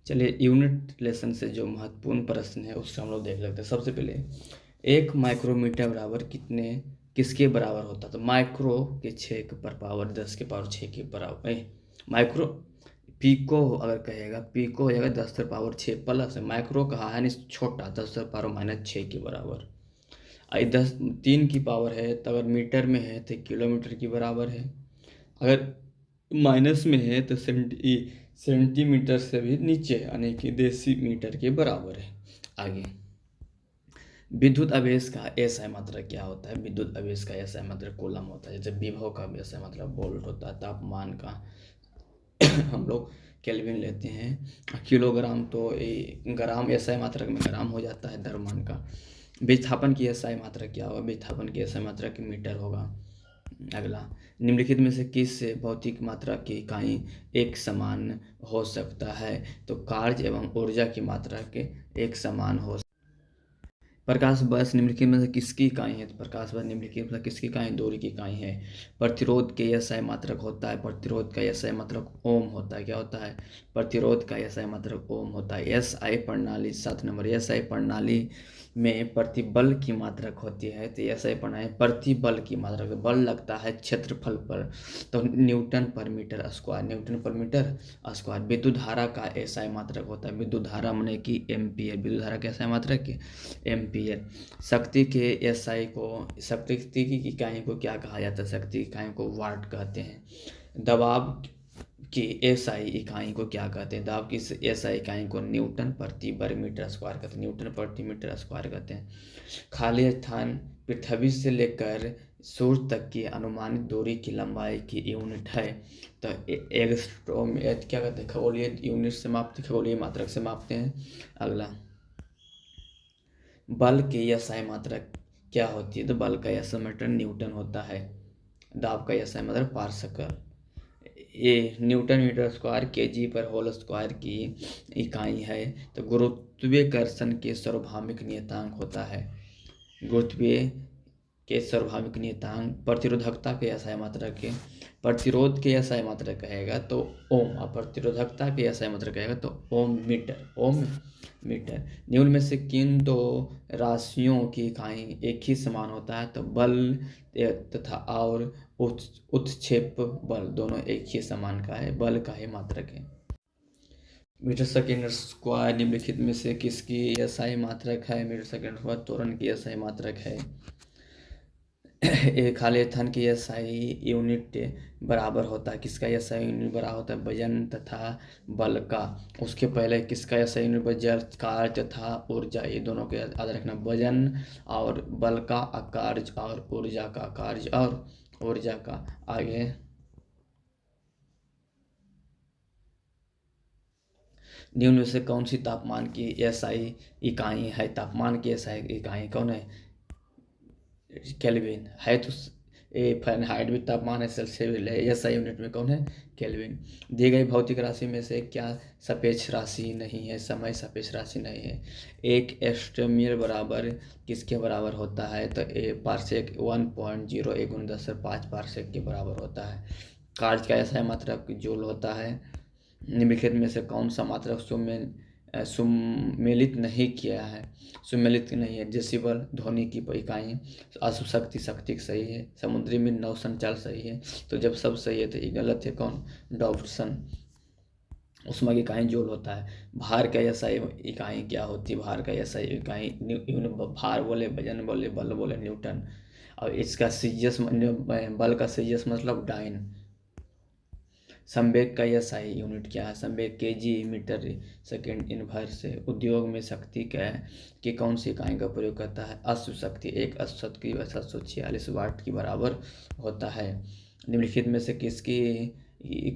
चलिए unit lesson से जो महत्वपूर्ण प्रश्न है उससे हम लोग देख लेते हैं। सबसे पहले, एक माइक्रोमीटर बराबर किसके बराबर होता है? तो माइक्रो के 6 पर पावर 10 के पावर 6 के बराबर। माइक्रो पीको अगर कहेगा, पीको हो जाएगा 10 पर पावर 6 प्लस, माइक्रो कहा है नहीं छोटा, 10 पर पावर -6 के बराबर। आई 3 की पावर है तो अगर मीटर में है तो किलोमीटर के बराबर है, अगर माइनस में है तो सेंटीमीटर से भी नीचे यानी कि डेसीमीटर के बराबर है। आगे, विद्युत आवेश का एसआई मात्रक क्या होता है? विद्युत आवेश का एसआई मात्रक कूलम होता है। जैसे विभव का एसआई मात्रक वोल्ट होता है। तापमान का हम लोग केल्विन लेते हैं। किलोग्राम तो ग्राम एसआई मात्रक में ग्राम हो जाता है द्रव्यमान का। विस्थापन की एसआई मात्रक क्या होगा? विस्थापन की एसआई मात्रक मीटर होगा। अगला, निम्नलिखित में से किस भौतिक मात्रा की इकाई एक समान हो सकता है? तो कार्य एवं ऊर्जा की मात्रा के एक समान हो। प्रकाश वर्ष निम्नलिखित में से किसकी इकाई है? तो प्रकाश वर्ष निम्नलिखित में से किसकी इकाई? दूरी की इकाई है। प्रतिरोध के एसआई मात्रक होता है, प्रतिरोध का एसआई मात्रक ओम होता है। क्या होता है? प्रतिरोध का एसआई मात्रक ओम होता है। एसआई प्रणाली 7 नंबर, एसआई प्रणाली में प्रतिबल की मात्रक होती है। तो एसआई प्रणाली प्रतिबल की मात्रक, बल लगता है क्षेत्रफल पर, तो न्यूटन पर मीटर स्क्वायर, न्यूटन पर मीटर स्क्वायर। विद्युत धारा का एसआई मात्रक होता है, विद्युत धारा माने कि एम्पियर, विद्युत धारा का एसआई मात्रक एम्पियर। शक्ति के एसआई को, शक्ति की इकाई को क्या कहा जाता है? शक्ति की इकाई को वाट कहते हैं। दबाव की एसआई इकाई को क्या कहते हैं? दबाव की एसआई इकाई को न्यूटन प्रति वर्ग मीटर स्क्वायर कहते हैं, न्यूटन प्रति मीटर स्क्वायर कहते हैं। खाली स्थान पृथ्वी से लेकर सूर्य तक की अनुमानित दूरी की लंबाई की यूनिट है। तो एंगस्ट्रॉम क्या कहते हैं? खगोलीय यूनिट से मापते, खगोलीय मात्रक से मापते हैं। अगला, बल की एसआई मात्रक क्या होती है? तो बल का एसआई मात्रक न्यूटन होता है। दाब का एसआई मात्रक पास्कल। ये न्यूटन मीटर स्क्वायर केजी पर होल स्क्वायर की इकाई है। तो गुरुत्वाकर्षण के सार्वभौमिक नियतांक होता है, गुरुत्वीय के सार्वभौमिक नियतांक। प्रतिरोधकता के एसआई मात्रक के, प्रतिरोध के एसआई मात्रक कहेगा तो ओम, और प्रतिरोधकता के एसआई मात्रक कहेगा तो ओम मीटर, ओम मीटर। निम्न में से किन दो राशियों की इकाई एक ही समान होता है? तो बल तथा और उत्क्षेप बल दोनों एक ही समान का है, बल का ही मात्रक है। मीटर सेकेंड स्क्वायर निम्नलिखित में से किसकी एसआई मात्रक है? मीटर सेकेंड स्क्वायर त्वरण की एसआई मात्रक है। एक खाली स्थान की एसआई यूनिट बराबर होता है, किसका एसआई यूनिट बराबर होता है? वजन तथा बल का। उसके पहले किसका एसआई यूनिट? वजन, कार्य तथा ऊर्जा, ये दोनों को याद रखना। वजन और बल का, कार्य और ऊर्जा का, कार्य और ऊर्जा का। आगे, निम्न में से कौन सी तापमान की एसआई इकाई है? तापमान की एसआई इकाई कौन है? केल्विन है। तो फ़ारेनहाइट भी तापमान है, सेल्सियस है, एसआई यूनिट में कौन है? केल्विन। दी गई भौतिक राशि में से क्या सापेक्ष राशि नहीं है? समय सापेक्ष राशि नहीं है। एक एस्ट्रोमीटर बराबर किसके बराबर होता है? तो पारसेक 1.01 × 10⁵ पारसेक के बराबर होता है। कार्य का एसआई मात्रक जूल होता है। निम्नलिखित में से कौन सा मात्रक सुमेलित नहीं किया है? सुमेलित नहीं है। डेसिबल ध्वनि की इकाई। अश्व शक्ति, शक्ति सही है। समुद्री में नौ संचार सही है। तो जब सब सही है तो ये गलत है। कौन? डॉब्सन। ऊष्मा की इकाई जूल होता है। भार का एसआई इकाई क्या होती है? भार का एसआई इकाई भार बोले, वजन बोले, बल बोले न्यूटन। और इसका सीजियस, बल का सीजियस मतलब डाइन। संवेग का एसआई यूनिट क्या है? संवेग केजी मीटर सेकेंड इनवर्स है। उद्योग में शक्ति की कौन सी इकाई का प्रयोग करता है? अश्व शक्ति। एक अश्व शक्ति 746 वाट के बराबर होता है। निम्नलिखित में से किसकी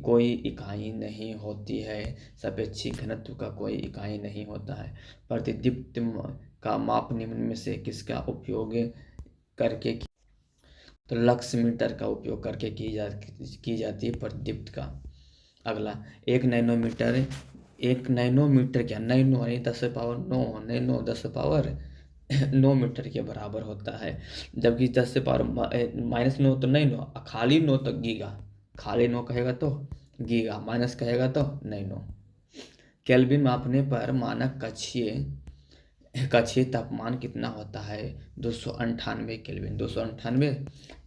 कोई इकाई नहीं होती है? सापेक्षिक घनत्व का कोई इकाई नहीं होता है। प्रतिदीप्ति का माप निम्न में से किसका उपयोग करके? तो लक्स मीटर का उपयोग करके की जाती है प्रतिदीप्त का। अगला, एक नैनोमीटर क्या? नैनो यानी 10⁻9, नैनो 10⁻9 मीटर के बराबर होता है। जबकि 10⁻−9 तो नैनो, खाली 9 तो गीगा। खाली 9 कहेगा तो गीगा, माइनस कहेगा तो नैनो। केल्विन मापने पर मानक कक्षीय तापमान कितना होता है? 298 केल्विन। 298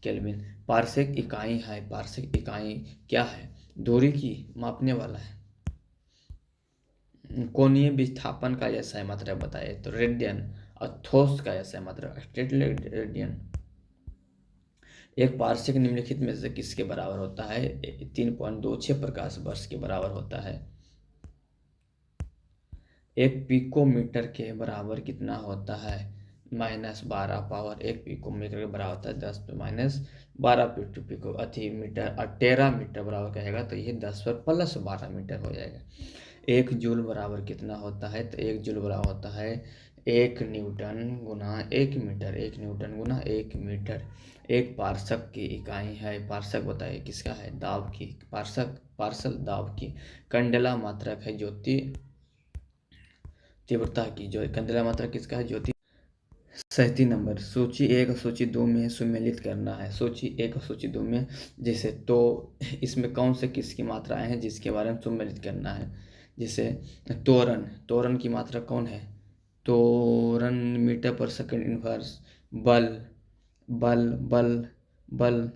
केल्विन। पारसेक इकाई है, पारसेक इकाई क्या है? दूरी की मापने वाला है। कोणीय विस्थापन का ऐसा मात्रक बताइए, तो रेडियन। और ठोस का ऐसा मात्रक स्टेटलेट रेडियन। एक पारसेक निम्नलिखित में से किसके बराबर होता है? 3.26 प्रकाश वर्ष के बराबर होता है। एक पिकोमीटर के बराबर कितना होता है? -12 पावर। एक पिकोमीटर के बराबर होता है 10 -12 पिको अति मीटर। और टेरा मीटर बराबर कहेगा तो ये 10 पर +12 मीटर हो जाएगा। एक जूल बराबर कितना होता है? तो एक जूल बराबर होता है 1 न्यूटन गुना 1 मीटर। 1 न्यूटन गुना 1 मीटर। एक पारसक की इकाई है, पारसक बताइए किसका है? दाब की। पार्सल दाब की। कंडला मात्रक है ज्योति तीव्रता की। जो कंडला मात्रक किसका है? ज्योति। 37 नंबर, सूची 1 और सूची 2 में सुमेलित करना है। सूची 1 और सूची 2 में जैसे, तो इसमें कौन से किसकी मात्राएं हैं जिसके बारे में सुमेलित करना है? जैसे त्वरण, त्वरण की मात्रा कौन है? त्वरण मीटर पर सेकंड इनवर्स। बल, बल बल बल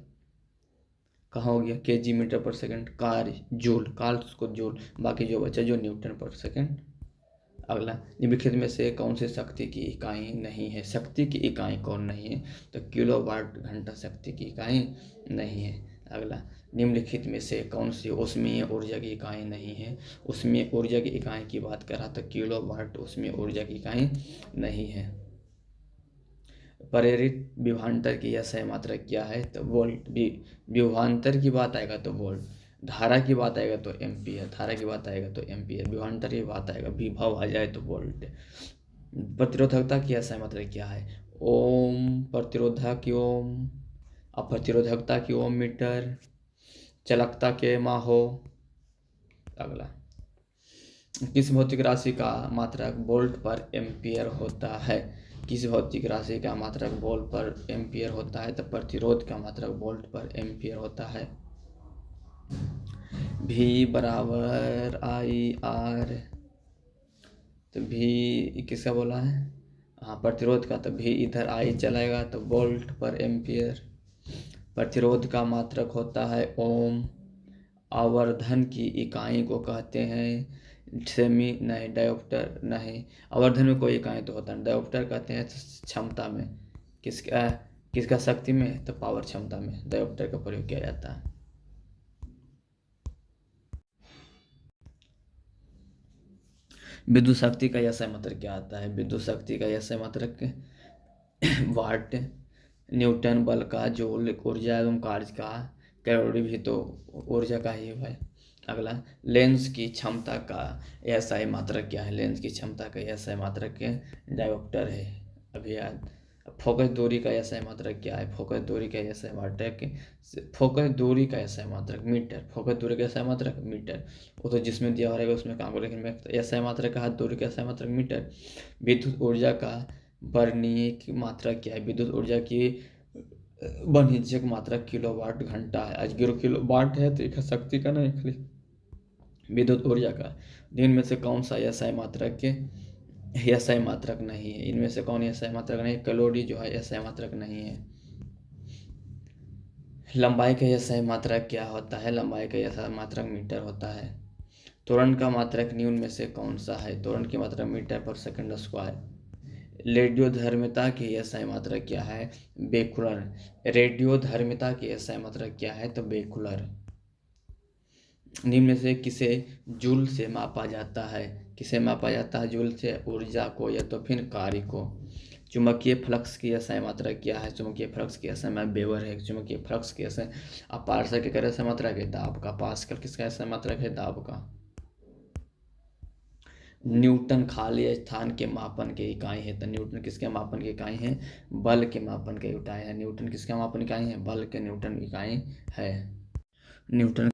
कहाँ हो गया? केजी मीटर पर सेकंड। कार्य जूल, कार्य को जूल। बाकी जो बचा जो न्यूटन पर सेकंड। अगला, निम्नलिखित में से कौन सी शक्ति की इकाई नहीं है? शक्ति की इकाई कौन नहीं है? तो किलोवाट घंटा शक्ति की इकाई नहीं है। अगला, निम्नलिखित में से कौन सी ऊष्मीय ऊर्जा की इकाई नहीं है? ऊष्मीय ऊर्जा की इकाई की बात करा तो किलोवाट ऊष्मीय ऊर्जा की इकाई नहीं है। प्रेरित विभवांतर की यह सही मात्रा क्या है? तो वोल्ट। विभवांतर की बात आएगा तो वोल्ट। धारा की बात आएगा तो एम्पियर। धारा की बात आएगा तो एम्पियर। विभवांतर की बात आएगा, विभव आ जाए तो वोल्ट। प्रतिरोधकता की सही मात्रा क्या है? ओम। प्रतिरोधक की ओम। अप्रतिरोधकता की ओम मीटर। चालकता के माहो। अगला, किस भौतिक राशि का मात्रक वोल्ट पर एम्पियर होता है? किस भौतिक राशि का मात्रक वोल्ट पर एम्पियर होता है? तो प्रतिरोध का मात्रक वोल्ट पर एम्पियर होता है। V बराबर IR। तो V किसका बोला है? हाँ, प्रतिरोध का। तो V इधर I चलाएगा तो वोल्ट पर एम्पियर। प्रतिरोध का मात्रक होता है ओम। आवर्धन की इकाई को कहते हैं सेमी, नहीं डायोप्टर, नहीं आवर्धन में कोई इकाई तो होता है। डायोप्टर कहते हैं क्षमता में। किसका शक्ति में? तो पावर क्षमता में डायोप्टर का प्रयोग किया जाता है। विद्युत शक्ति का यह सही मात्रक क्या आता है? विद्युत शक्ति का यह सही मात्रक वाट। न्यूटन बल का, जूल ऊर्जा एवं कार्य का, कैलोरी भी तो ऊर्जा का ही है। अगला, लेंस की क्षमता का यह सही मात्रक क्या है? लेंस की क्षमता का यह सही मात्रक डायोप्टर है। अभी याद। फोकस दूरी का यह सही मात्रक क्या है? फोकस दूरी का यह सही मात्रक, फोकस दूरी का यह सही मात्रक मीटर। फोकस दूरी का सही मात्रक मीटर। वो तो जिसमें दिया रहेगा उसमें काम करेगा, लेकिन यह सही मात्रक का हाथ दूरी का सही मात्रक मीटर। विद्युत ऊर्जा का वर्णनीय की मात्रा क्या है? विद्युत ऊर्जा की वाणिज्यिक मात्रा किलोवाट घंटा है। आज किलोवाट है तो एक शक्ति का नहीं, खाली विद्युत ऊर्जा का। दिन में से कौन सा SI मात्रक के SI मात्रक नहीं है? इनमें से कौन SI मात्रक नहीं? कैलोरी जो है SI मात्रक नहीं है। लंबाई का SI मात्रक क्या होता है? लंबाई का SI मात्रक मीटर होता है। त्वरण का मात्रक निम्न में से कौन सा है? त्वरण की मात्रा मीटर पर सेकंड स्क्वायर। रेडियोधर्मिता की SI मात्रक क्या है? बेकुलर। रेडियोधर्मिता की SI मात्रक क्या है? तो बेकुलर। निम्न में से किसे जूल से मापा जाता है? किसे मापा जाता है जूल से? ऊर्जा को या तो फिर कार्य को। चुंबकीय फ्लक्स की SI मात्रक क्या है? चुंबकीय फ्लक्स की SI में वेबर है। चुंबकीय फ्लक्स की SI। अब पार्सर के करे SI मात्रक है दाब का। पास्कल किसका SI मात्रक है? दाब का। न्यूटन खाली स्थान के मापन की इकाई है। तो न्यूटन किसके मापन की इकाई है? बल के मापन की इकाई है। न्यूटन किसका मापन इकाई है? बल के न्यूटन इकाई है। न्यूटन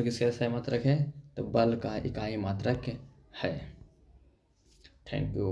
किसका SI मात्रक है? तो बल का इकाई मात्रक है। Thank you.